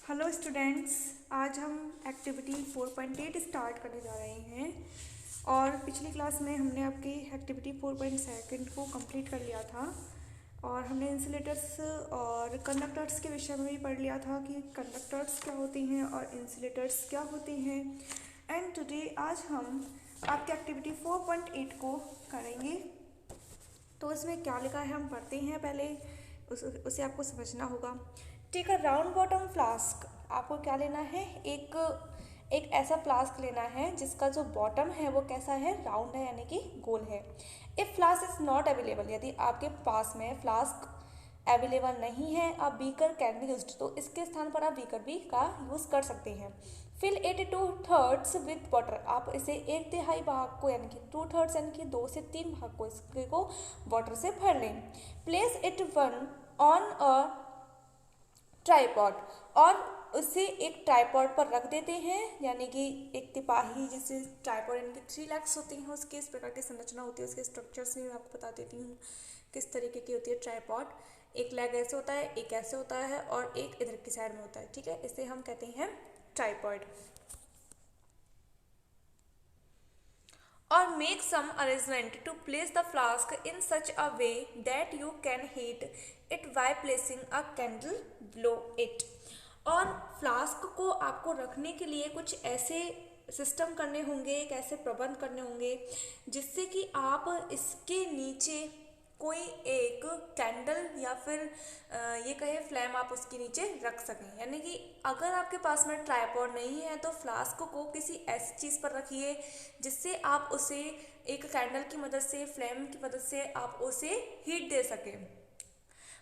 Hello students, आज हम activity 4.8 start करने जा रहे हैं। और पिछली क्लास में हमने आपकी एक्टिविटी 4.2 को कंप्लीट कर लिया था और हमने इंसुलेटर्स और कंडक्टर्स के विषय में भी पढ़ लिया था कि कंडक्टर्स क्या होती हैं और इंसुलेटर्स क्या होती हैं। एंड टुडे आज हम आपकी एक्टिविटी 4.8 को करेंगे। तो इसमें क्या लिखा है हम पढ़ते हैं, पहले उसे आपको समझना होगा। Take a round bottom flask. आपको क्या लेना है, एक ऐसा फ्लास्क लेना है जिसका जो बॉटम है वो कैसा है, राउंड है यानी कि गोल है। If flask is not available, यदि आपके पास में फ्लास्क अवेलेबल नहीं है, आप बीकर कैन बी यूज्ड, तो इसके स्थान पर आप बीकर भी का यूज़ कर सकते हैं। Fill it 2/3 with water. आप इसे 1/3 भाग को यानी कि 2/3 यानी कि 2 से 3 भाग को इसके को वाटर से भर लें। Place it one on a tripod, और उसे एक ट्राइपॉड पर रख देते हैं, यानी कि एक तिपाही जिसे ट्राइपॉड यानी कि 3 लेग्स होती हैं उसके इस प्रकार की संरचना होती है। उसके स्ट्रक्चर्स में मैं आपको बता देती हूँ किस तरीके की होती है ट्राइपॉड। एक लेग ऐसे होता है, एक ऐसे होता है और एक इधर की साइड में होता है, ठीक है। इसे हम कहते हैं tripod. Or make some arrangement to place the flask in such a way that you can heat it by placing a candle below it। और फ्लास्क को आपको रखने के लिए कुछ ऐसे सिस्टम करने होंगे, एक ऐसे प्रबंध करने होंगे जिससे कि आप इसके नीचे कोई एक कैंडल या फिर ये कहे फ्लैम आप उसके नीचे रख सकें। यानी कि अगर आपके पास में ट्राइपॉड नहीं है तो फ्लास्क को किसी ऐसी चीज़ पर रखिए जिससे आप उसे एक कैंडल की मदद से, फ्लैम की मदद से आप उसे हीट दे सकें।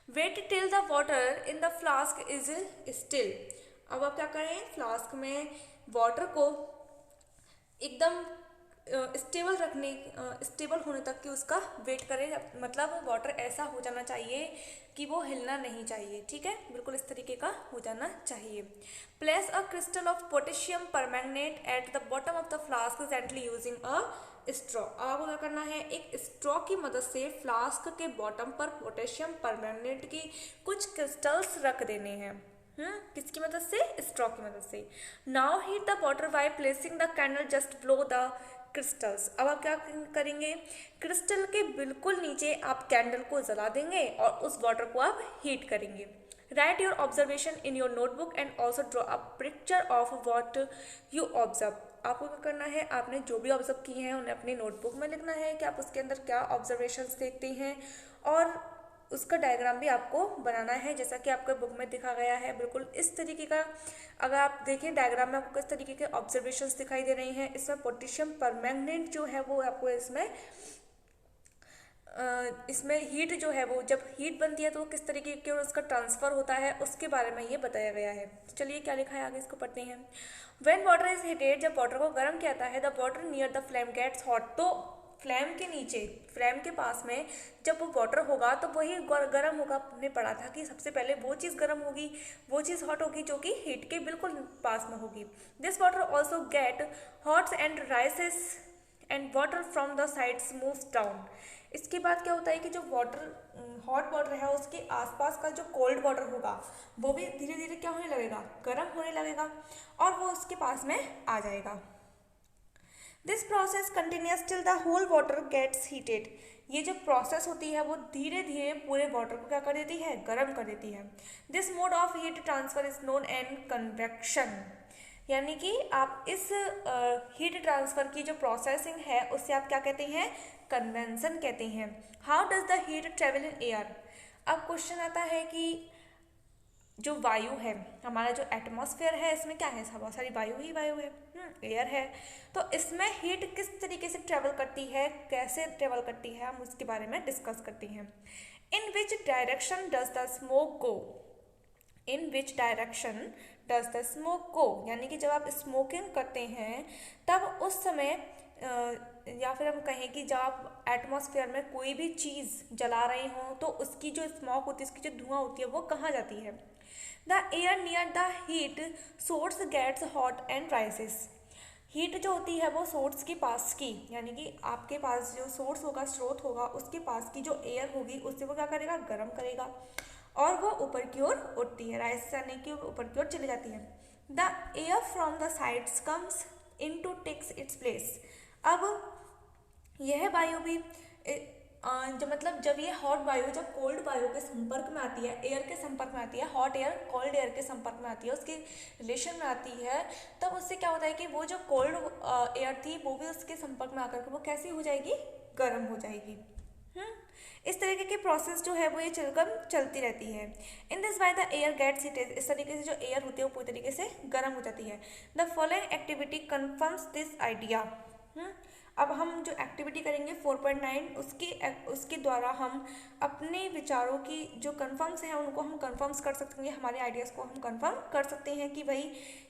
Wait till the water in the flask is still. अब आप क्या करें, फ्लास्क में वाटर को एकदम स्टेबल होने तक कि उसका वेट करें। मतलब वाटर ऐसा हो जाना चाहिए कि वो हिलना नहीं चाहिए, ठीक है, बिल्कुल इस तरीके का हो जाना चाहिए। Place a crystal of potassium permanganate at the bottom of the flask gently using a straw. आपको क्या करना है, एक स्ट्रॉ की मदद से फ्लास्क के बॉटम पर पोटेशियम परमैंगनेट की कुछ क्रिस्टल्स रख देने हैं। किसकी मदद से, स्ट्रॉ की मदद से। Now heat the water by placing the candle just below the crystals. अब आप क्या करेंगे, क्रिस्टल के बिल्कुल नीचे आप कैंडल को जला देंगे और उस वाटर को आप हीट करेंगे। Right your observation in your notebook and also draw a picture of what you observe. आपको क्या करना है, आपने जो भी ऑब्जर्व किए हैं उन्हें अपनी नोटबुक में लिखना है कि आप उसके अंदर क्या ऑब्जर्वेशंस देखते हैं, और उसका डायग्राम भी आपको बनाना है जैसा कि आपके बुक में दिखा गया है, बिल्कुल इस तरीके का। अगर आप देखें डायग्राम में आपको किस तरीके के ऑब्जर्वेशंस दिखाई दे रही हैं। इसमें पोटेशियम परमैंगनेट जो है वो आपको इसमें हीट जो है वो जब हीट बनती है तो किस तरीके के और उसका ट्रांसफर होता है उसके बारे में ये बताया गया है। तो चलिए क्या लिखा है आगे इसको पढ़ते हैं। व्हेन वाटर इज हीटेड, जब वाटर को गर्म किया जाता है, the water near the flame gets hot. तो फ्लेम के नीचे, फ्लेम के पास में जब वो वाटर होगा तो वही गर्म होगा। हमने पढ़ा था कि सबसे पहले वो चीज़ गर्म होगी, वो चीज़ हॉट होगी जो कि हीट के बिल्कुल पास में होगी। This water also get hots and राइसेस and water from the sides moves down. इसके बाद क्या होता है कि जो वाटर, हॉट वाटर है उसके आसपास का जो कोल्ड वाटर होगा वो भी धीरे धीरे क्या होने लगेगा, गर्म होने लगेगा और वो उसके पास में आ जाएगा। This process continues till the whole water gets heated. ये जो प्रोसेस होती है वो धीरे धीरे पूरे वाटर को क्या कर देती है, गर्म कर देती है। This mode of heat transfer is known an convection. यानी कि आप इस हीट ट्रांसफर की जो प्रोसेसिंग है उससे आप क्या कहते हैं, कन्वेंशन कहते हैं। How does the heat travel in air. अब क्वेश्चन आता है कि जो वायु है, हमारा जो एटमॉस्फेयर है इसमें क्या है, बहुत सारी वायु ही वायु है, एयर है। तो इसमें हीट किस तरीके से ट्रेवल करती है, कैसे ट्रेवल करती है, हम उसके बारे में डिस्कस करते हैं। In which direction does the smoke go. In which direction does the smoke go, यानी कि जब आप स्मोकिंग करते हैं तब उस समय या फिर हम कहें कि जब आप एटमॉस्फेयर में कोई भी चीज़ जला रहे हों तो उसकी जो स्मोक होती है, उसकी जो धुआं होती है वो कहाँ जाती है। The air near the heat source gets hot and rises. Heat जो होती है वो सोर्स के पास की, यानी कि आपके पास जो सोर्स होगा, स्रोत होगा, उसके पास की जो एयर होगी उससे वो क्या करेगा, गर्म करेगा। और वो ऊपर की ओर उठती है, राइट से आने की ऊपर की ओर चली जाती है। The air from the sides comes in to takes its place. अब यह वायु भी जो मतलब जब ये हॉट वायु जब कोल्ड वायु के संपर्क में आती है, एयर के संपर्क में आती है, हॉट एयर कोल्ड एयर के संपर्क में आती है, उसके रिलेशन में आती है, तब उससे क्या होता है कि वो जो कोल्ड एयर थी वो भी उसके संपर्क में आकर के वो कैसी हो जाएगी, गर्म हो जाएगी। इस तरीके की प्रोसेस जो है वो ये चलती रहती है। In this way the air gets heated, इस तरीके से जो एयर होती है वो पूरी तरीके से गर्म हो जाती है। The following activity confirms this idea. अब हम जो एक्टिविटी करेंगे 4.9 उसके द्वारा हम अपने विचारों की जो कन्फर्म्स हैं उनको हम कन्फर्म्स कर सकते हैं, हमारे आइडियाज़ को हम कन्फर्म कर सकते हैं कि भाई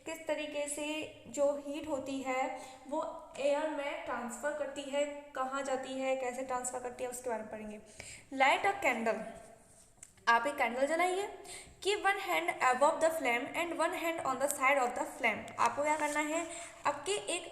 किस तरीके से जो हीट होती है वो एयर में ट्रांसफ़र करती है, कहाँ जाती है, कैसे ट्रांसफ़र करती है, उसके बारे में पढ़ेंगे। लाइट अ कैंडल, आप एक कैंडल जलाइए। Keep one hand above the flame and one hand on the side of the flame. आपको क्या करना है,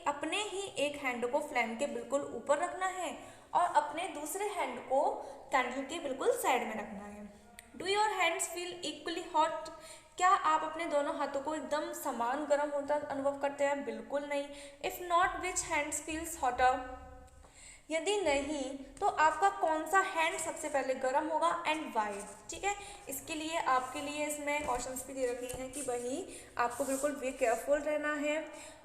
अपने ही एक हैंड को फ्लेम के बिल्कुल ऊपर रखना है और अपने दूसरे हैंड को कैंडल के बिल्कुल साइड में रखना है। Do your hands feel equally hot? क्या आप अपने दोनों हाथों को एकदम समान गर्म होता अनुभव करते हैं? बिल्कुल नहीं। If not, which hands feels hotter? यदि नहीं तो आपका कौन सा हैंड सबसे पहले गर्म होगा एंड वाई? ठीक है, इसके लिए आपके लिए इसमें क्वेश्चंस भी दे रखे हैं कि भाई आपको बिल्कुल बी केयरफुल रहना है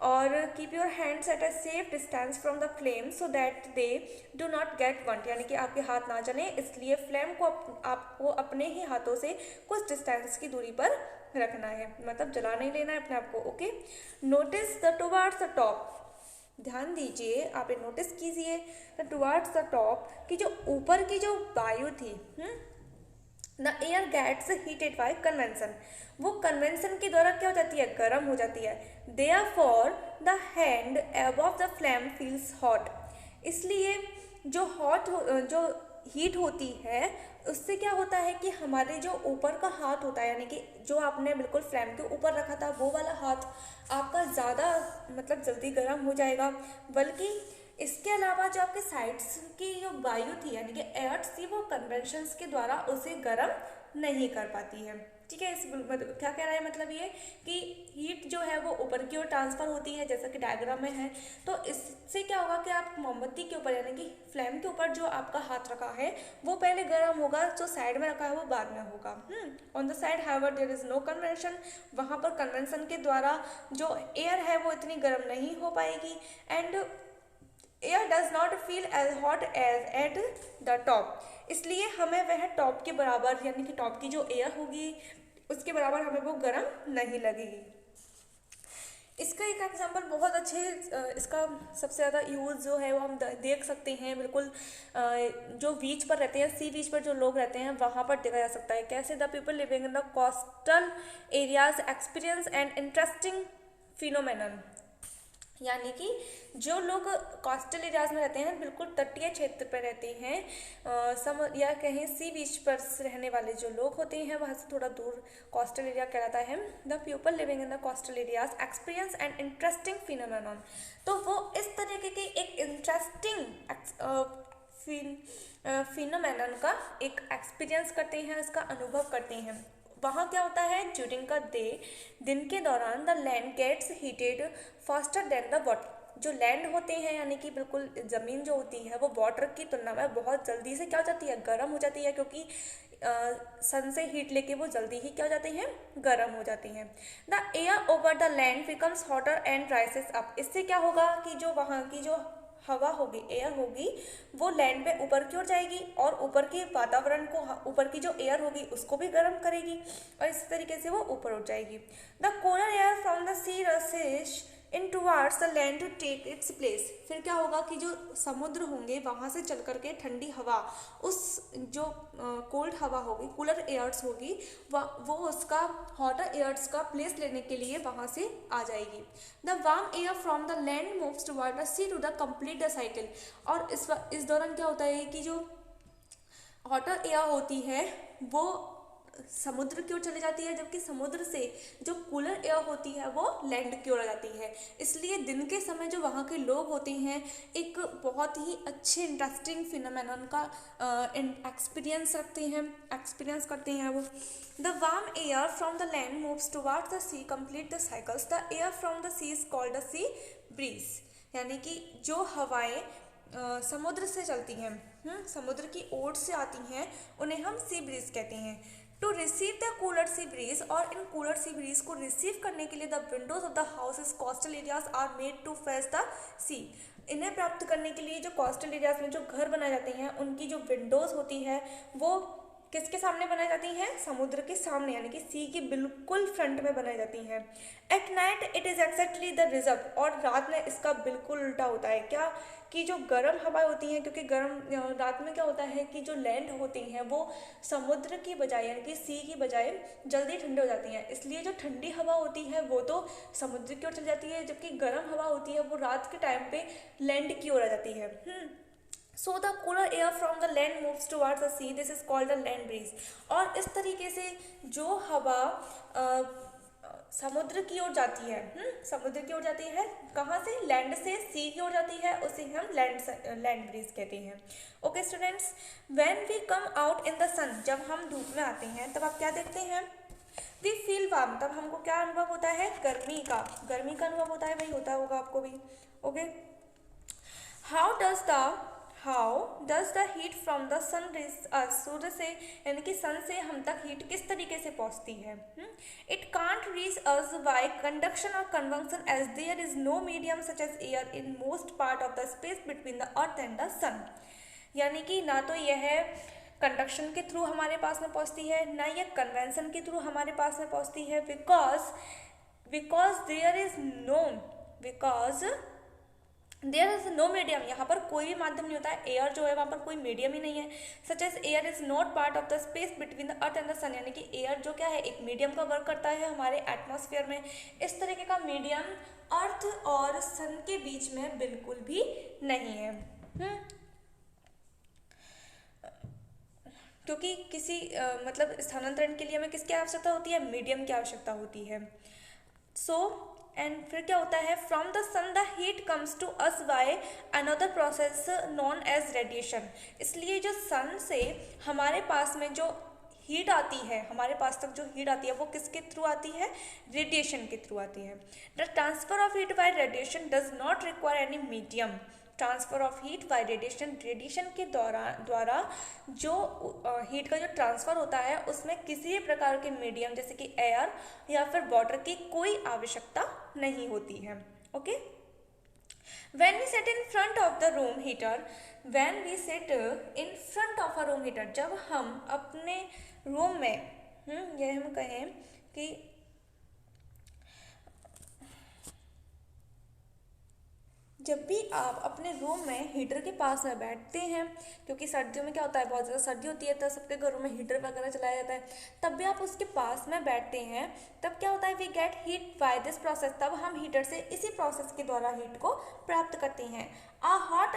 और keep your hands at a safe distance from the flame so that they do not gate burnt, यानी कि आपके हाथ ना जले, इसलिए फ्लेम को आपको अपने ही हाथों से कुछ डिस्टेंस की दूरी पर रखना है, मतलब जला नहीं लेना है अपने आप को। Okay, notice the towards the top, ध्यान दीजिए, आप ये नोटिस कीजिए टुवर्ड्स द टॉप कि जो ऊपर की जो वायु थी, the air gets heated by convention, वो कन्वेंशन के द्वारा क्या हो जाती है, गर्म हो जाती है। Therefore the hand above the flame feels hot, इसलिए जो हीट होती है उससे क्या होता है कि हमारे जो ऊपर का हाथ होता है, यानी कि जो आपने बिल्कुल फ्लेम के ऊपर रखा था वो वाला हाथ आपका ज़्यादा मतलब जल्दी गर्म हो जाएगा, बल्कि इसके अलावा जो आपके साइड्स की जो वायु थी यानी कि एयर थी वो कन्वेंशंस के द्वारा उसे गर्म नहीं कर पाती है। ठीक है, इस क्या कह रहा है, मतलब ये कि हीट जो है वो ऊपर की ओर ट्रांसफ़र होती है जैसा कि डायग्राम में है। तो इससे क्या होगा कि आप मोमबत्ती के ऊपर यानी कि फ्लेम के ऊपर जो आपका हाथ रखा है वो पहले गर्म होगा, जो साइड में रखा है वो बाद में होगा। On the side however there is no convention, वहाँ पर कन्वेंशन के द्वारा जो एयर है वो इतनी गर्म नहीं हो पाएगी and air does not feel as hot as at the top, इसलिए हमें वह टॉप के बराबर यानी कि टॉप की जो एयर होगी उसके बराबर हमें वो गर्म नहीं लगेगी। इसका एक एग्जांपल बहुत अच्छे, इसका सबसे ज़्यादा यूज़ जो है वो हम देख सकते हैं, बिल्कुल जो बीच पर रहते हैं, सी बीच पर जो लोग रहते हैं वहाँ पर देखा जा सकता है। कैसे? The people living in the coastal areas experience and interesting phenomenon, यानी कि जो लोग कोस्टल एरियाज में रहते हैं, बिल्कुल तटीय क्षेत्र पर रहते हैं, या कहीं सी बीच पर रहने वाले जो लोग होते हैं वहाँ से थोड़ा दूर कोस्टल एरिया कहलाता है। The people living in the coastal areas experience and interesting phenomenon, तो वो इस तरीके के एक इंटरेस्टिंग फिनोमेनन का एक एक्सपीरियंस करते हैं, इसका अनुभव करते हैं। वहाँ क्या होता है, ड्यूरिंग का दिन के दौरान the land gets heated faster than the water, जो लैंड होते हैं यानी कि बिल्कुल ज़मीन जो होती है वो वाटर की तुलना में बहुत जल्दी से क्या हो जाती है, गर्म हो जाती है, क्योंकि सन से हीट लेके वो जल्दी ही क्या हो जाते हैं, गर्म हो जाती हैं। The air over the land becomes hotter and राइसेस up, इससे क्या होगा कि जो वहाँ की जो हवा होगी, एयर होगी, वो लैंड पे ऊपर की ओर जाएगी और ऊपर के वातावरण को, ऊपर की जो एयर होगी उसको भी गर्म करेगी और इस तरीके से वो ऊपर उठ जाएगी। The cooler air from the sea rushes in towards the land to take its place, फिर क्या होगा कि जो समुद्र होंगे वहाँ से चल करके ठंडी हवा, उस जो कोल्ड हवा होगी, कूलर एयर्स होगी, वो उसका हॉटर एयर्स का प्लेस लेने के लिए वहाँ से आ जाएगी। The warm air from the land moves toward the sea to the complete the cycle, और इस दौरान क्या होता है कि जो हॉटर एयर होती है वो समुद्र की ओर चली जाती है, जबकि समुद्र से जो कूलर एयर होती है वो लैंड की ओर आ जाती है। इसलिए दिन के समय जो वहाँ के लोग होते हैं एक बहुत ही अच्छे इंटरेस्टिंग फिनोमेनन का एक्सपीरियंस करते हैं वो। The warm air from the land moves towards the sea complete the cycles, the air from the sea is called the sea breeze. यानी कि जो हवाएं समुद्र से चलती हैं, समुद्र की ओर से आती हैं, उन्हें हम सी ब्रीज कहते हैं। To receive the cooler sea breeze, और इन कूलर सी ब्रीज को रिसीव करने के लिए the windows of the houses coastal areas are made to face the sea. इन्हें प्राप्त करने के लिए जो कोस्टल एरियाज में जो घर बनाए जाते हैं उनकी जो विंडोज होती है वो किसके सामने बनाई जाती हैं? समुद्र के सामने, यानी कि सी के बिल्कुल फ्रंट में बनाई जाती हैं। At night it is exactly the reserve, और रात में इसका बिल्कुल उल्टा होता है। क्या कि जो गर्म हवाएं होती हैं, क्योंकि गर्म रात में क्या होता है कि जो लैंड होती हैं वो समुद्र की बजाय यानी कि सी की बजाय जल्दी ठंडी हो जाती हैं, इसलिए जो ठंडी हवा होती है वो तो समुद्र की ओर चली जाती है, जबकि गर्म हवा होती है वो रात के टाइम पे लैंड की ओर आ जाती है। So the cooler air from the land moves towards the sea. This is called the land breeze. और इस तरीके से जो हवा समुद्र की ओर जाती है, समुद्र की ओर जाती है, कहाँ से? लैंड से सी की ओर जाती है, उसे हम लैंड ब्रीज कहते हैं। Okay students, when we come out in the sun, जब हम धूप में आते हैं तब आप क्या देखते हैं? वी फील वार्म, तब हमको क्या अनुभव होता है? गर्मी का अनुभव होता है, वही होता होगा आपको भी। Okay, how does the heat from the sun rays, सूर्य से यानी कि सन से हम तक हीट किस तरीके से पहुंचती है? It can't reach us by conduction और convection as there is no medium such as air in most part of the space between the earth and the sun. यानी कि ना तो यह कंडक्शन के थ्रू हमारे पास में पहुंचती है, ना यह कन्वेंशन के थ्रू हमारे पास में पहुंचती है, because there is no medium, यहाँ पर कोई भी माध्यम नहीं होता है, एयर जो है वहाँ पर कोई मीडियम ही नहीं है। Such as air is not part of the space between the earth and the sun, यानी कि एयर जो क्या है एक मीडियम का वर्क करता है हमारे एटमॉस्फेयर में। इस तरीके का मीडियम अर्थ और सन के बीच में बिल्कुल भी नहीं है, क्योंकि किसी मतलब स्थानांतरण के लिए हमें किसकी आवश्यकता होती है? मीडियम की आवश्यकता होती है। एंड फिर क्या होता है? From the sun the heat comes to us by another process known as radiation. इसलिए जो सन से हमारे पास में जो हीट आती है, हमारे पास तक जो हीट आती है वो किसके थ्रू आती है? रेडिएशन के थ्रू आती है। The transfer of heat bye radiation does not require any medium. Transfer of heat bye radiation के द्वारा जो हीट का जो ट्रांसफर होता है उसमें किसी भी प्रकार के मीडियम जैसे कि एयर या फिर वाटर की कोई आवश्यकता नहीं होती है। Okay, when we sit in front of the room heater, जब हम अपने रूम में ये हम कहें कि जब भी आप अपने रूम में हीटर के पास में बैठते हैं, क्योंकि सर्दियों में क्या होता है, बहुत ज़्यादा सर्दी होती है तो सबके घरों में हीटर वगैरह चलाया जाता है, तब भी आप उसके पास में बैठते हैं, तब क्या होता है? We get heat by this process, तब हम हीटर से इसी प्रोसेस के द्वारा हीट को प्राप्त करते हैं। A hot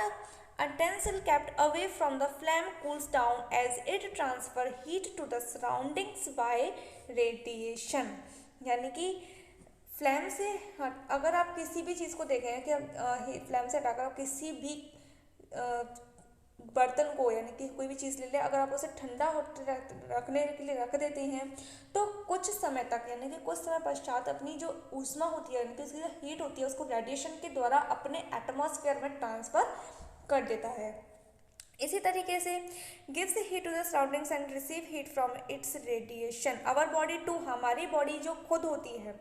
utensil kept away from the flame cools down as it transfer heat to the surroundings by radiation। यानी कि फ्लैम से अगर आप किसी भी चीज़ को देखें कि फ्लैम से हटाकर आप किसी भी बर्तन को यानी कि कोई भी चीज़ ले लें, अगर आप उसे ठंडा रखने के लिए रख देते हैं तो कुछ समय तक यानी कि कुछ समय पश्चात अपनी जो ऊष्मा होती है यानी कि उसकी जो हीट होती है उसको रेडिएशन के द्वारा अपने एटमॉस्फेयर में ट्रांसफ़र कर देता है। इसी तरीके से gives heat to the surroundings and receive heat from its radiation. Our body too, हमारी बॉडी जो खुद होती है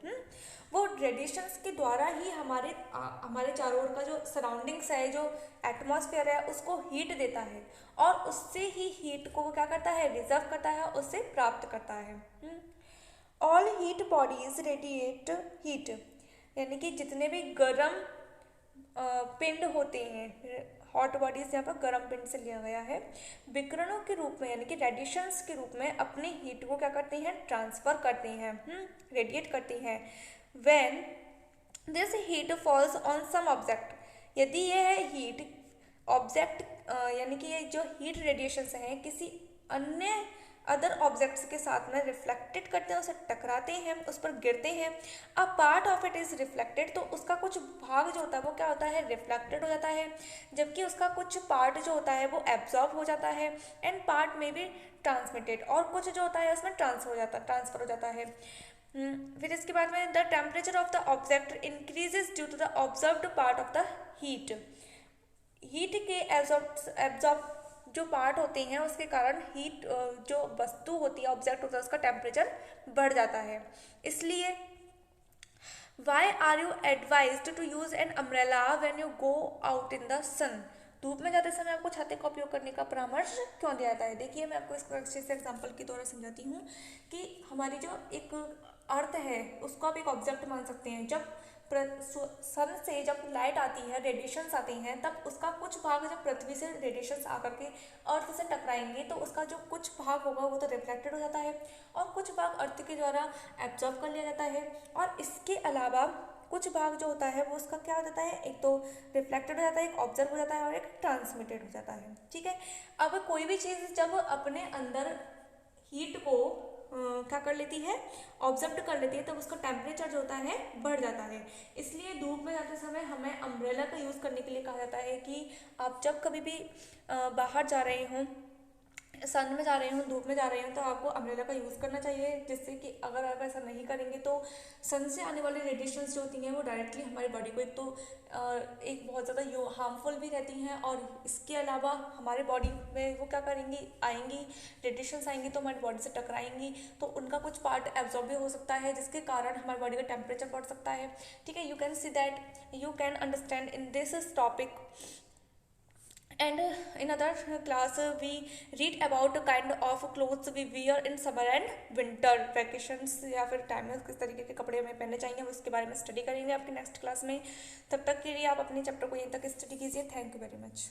वो रेडिएशंस के द्वारा ही हमारे चारों ओर का जो सराउंडिंग्स है, जो एटमॉस्फेयर है, उसको हीट देता है और उससे ही हीट को वो क्या करता है? रिजर्व करता है, उससे प्राप्त करता है। All heat bodies radiate heat, यानी कि जितने भी गर्म पिंड होते हैं, हॉट बॉडीज यहाँ पर गर्म पिंड से लिया गया है, विकिरणों के रूप में यानी कि रेडिएशंस के रूप में अपनी हीट को क्या करते हैं? ट्रांसफर करते हैं, रेडिएट करते हैं। When this heat falls on some object, यदि यह हीट ऑब्जेक्ट यानी कि ये जो हीट रेडिएशंस हैं किसी अन्य अदर ऑब्जेक्ट्स के साथ में रिफ्लेक्टेड करते हैं, उसे टकराते हैं, उस पर गिरते हैं। A part of it is reflected, तो उसका कुछ भाग जो होता है वो क्या होता है, रिफ्लेक्टेड हो जाता है, जबकि उसका कुछ पार्ट जो होता है वो एब्जॉर्ब हो जाता है। एंड पार्ट में भी ट्रांसमिटेड, और कुछ जो होता है उसमें ट्रांसफर हो जाता है। फिर इसके बाद में the temperature of the object increases due to the observed part of the heat. Heat के एब्जॉर्ब जो पार्ट होते हैं उसके कारण हीट, जो वस्तु होती है, ऑब्जेक्ट होता है, उसका टेम्परेचर बढ़ जाता है। इसलिए why are you advised to use an umbrella when you go out in the sun. धूप में जाते समय आपको छाते का उपयोग करने का परामर्श क्यों दिया जाता है। देखिए मैं आपको इसको अच्छे से एग्जांपल के द्वारा समझाती हूँ कि हमारी जो एक अर्थ है उसको आप एक ऑब्जेक्ट मान सकते हैं। जब सन से जब लाइट आती है, रेडिएशंस आते हैं, तब उसका कुछ भाग जब पृथ्वी से रेडिएशंस आकर के अर्थ से टकराएंगे तो उसका जो कुछ भाग होगा वो तो रिफ्लेक्टेड हो जाता है और कुछ भाग अर्थ के द्वारा एब्जॉर्ब कर लिया जाता है। और इसके अलावा कुछ भाग जो होता है वो उसका क्या हो जाता है, एक तो रिफ्लेक्टेड हो जाता है, एक ऑब्जर्व हो जाता है और एक ट्रांसमिटेड हो जाता है। ठीक है, अब कोई भी चीज़ जब अपने अंदर हीट को क्या कर लेती है, ऑब्जर्व कर लेती है, तब उसका टेम्परेचर जो होता है बढ़ जाता है। इसलिए धूप में जाते समय हमें अम्ब्रेला का यूज़ करने के लिए कहा जाता है कि आप जब कभी भी बाहर जा रहे हों, सन में जा रहे हो, धूप में जा रहे हो, तो आपको अम्ब्रेला का यूज़ करना चाहिए, जिससे कि अगर आप ऐसा नहीं करेंगे तो सन से आने वाली रेडिएशंस जो होती हैं वो डायरेक्टली हमारी बॉडी को एक तो एक बहुत ज़्यादा हार्मफुल भी रहती हैं, और इसके अलावा हमारे बॉडी में वो क्या करेंगी, आएंगी रेडिएशंस आएंगी तो हमारी बॉडी से टकराएंगी, तो उनका कुछ पार्ट एब्जॉर्ब भी हो सकता है, जिसके कारण हमारी बॉडी का टेम्परेचर बढ़ सकता है। ठीक है, you can see that, you can understand in this topic. And in other class we read about the kind of clothes we wear in summer and winter vacations, या फिर टाइम में किस तरीके के कपड़े हमें पहनने चाहिए उसके बारे में स्टडी करेंगे आपके नेक्स्ट क्लास में। तब तक के लिए आप अपने चैप्टर को यहीं तक स्टडी कीजिए। Thank you very much.